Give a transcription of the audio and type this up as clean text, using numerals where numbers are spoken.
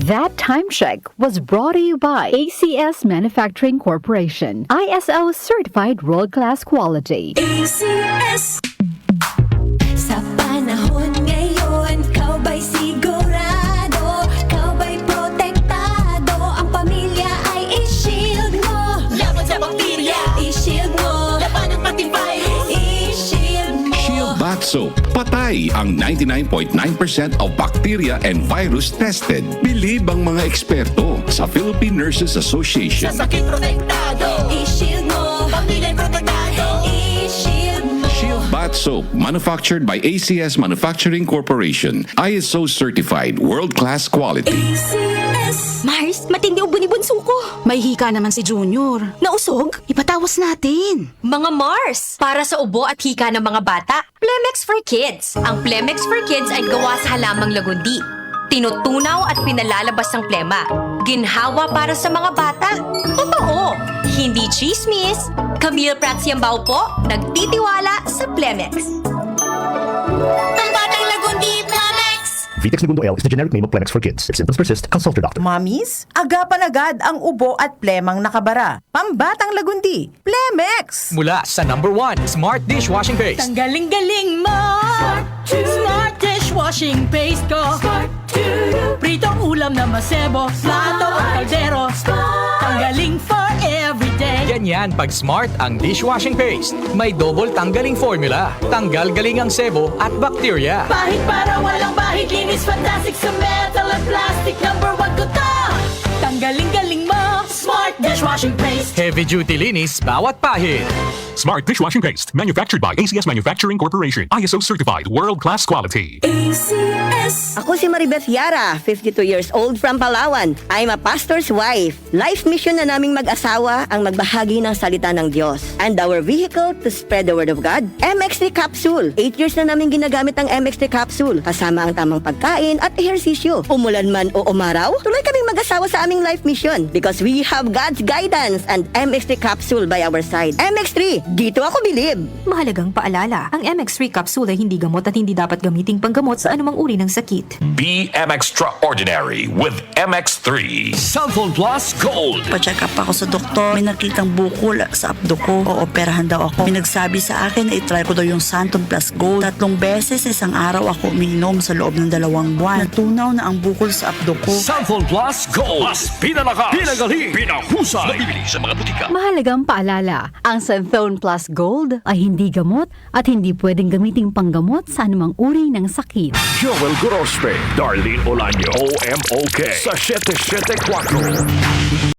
That time check was brought to you by ACS Manufacturing Corporation, ISO certified world-class quality. ACS. Sa panahon ngayon, kau ba'y sigurado? Kau ba'y protektado? Ang pamilya ay i-shield mo. Laban sa bakterya, i-shield mo. Laban ng pati virus, i-shield mo. Shield Bath Soap. Patay ang 99.9% of bacteria and virus tested. Bilib ang mga eksperto sa Philippine Nurses Association. Sa sakit protektado, i-shield mo. Pamilya protektado, i-shield mo. Shield Bath Soap, manufactured by ACS Manufacturing Corporation. ISO certified, world-class quality. ACS. Mars, matindi ubo ni bunso ko. May hika naman si Junior. Nausog? Ipatawas natin. Mga Mars, para sa ubo at hika ng mga bata, Plemex for Kids. Ang Plemex for Kids ay gawa sa halamang lagundi. Tinutunaw at pinalalabas ang plema. Ginhawa para sa mga bata. Totoo! Hindi chismis. Camille Pratsiambao po, nagtitiwala sa Plemex. Ang batang lagundi, Plemex! Vitex Segundo L is the generic name of Plemex for kids. If symptoms persist, consult your doctor. Mommies, agapan agad ang ubo at plemang nakabara. Pambatang lagundi, Plemex! Mula sa number 1, Smart Dishwashing Paste. Tanggaling-galing mo. Smart dishwashing paste ko. Pritong ulam na masebo. Plato at kaldero. Tanggaling for everyday. Ganyan pag Smart ang dishwashing paste. May double tanggaling formula. Tanggal galing ang sebo at bakterya. Bahid para walang bahid. Linis fantastic sa metal at plastic. Number 1 ko to. Tanggaling-galing mo. Smart dishwashing paste. Heavy duty linis bawat pahid. Smart Dishwashing Paste, manufactured by ACS Manufacturing Corporation. ISO certified, world-class quality. ACS. Ako si Maribeth Yara, 52 years old from Palawan. I'm a pastor's wife. Life mission na naming mag-asawa ang magbahagi ng salita ng Diyos. And our vehicle to spread the word of God, MX3 Capsule. 8 years na namin ginagamit ang MX3 Capsule. Kasama ang tamang pagkain at ehersisyo. Umulan man o umaraw, tuloy kaming mag-asawa sa aming life mission. Because we have God's guidance and MX3 Capsule by our side. MX3, dito ako bilib. Mahalagang paalala, ang MX3 capsule ay hindi gamot at hindi dapat gamiting panggamot sa anumang uri ng sakit. BM Extraordinary with MX3. Cellphone Plus Gold. Pa-check up ako sa doktor. May nakitang bukol sa abdo ko. Ooperahan daw ako. May nagsabi sa akin na itry ko daw yung Santon Plus Gold. 3 beses isang araw ako umiinom sa loob ng 2 buwan. Natunaw na ang bukol sa abdo ko. Cellphone Plus Gold. Mas pinalakas, pinagaling, pinahusay. Mabibili sa mga butika. Mahalagang paalala, ang Santhone Plus Gold ay hindi gamot at hindi pwedeng gamiting panggamot sa anumang uri ng sakit. Joel Gorospe, Darlene Olaño, OMOK sa 774.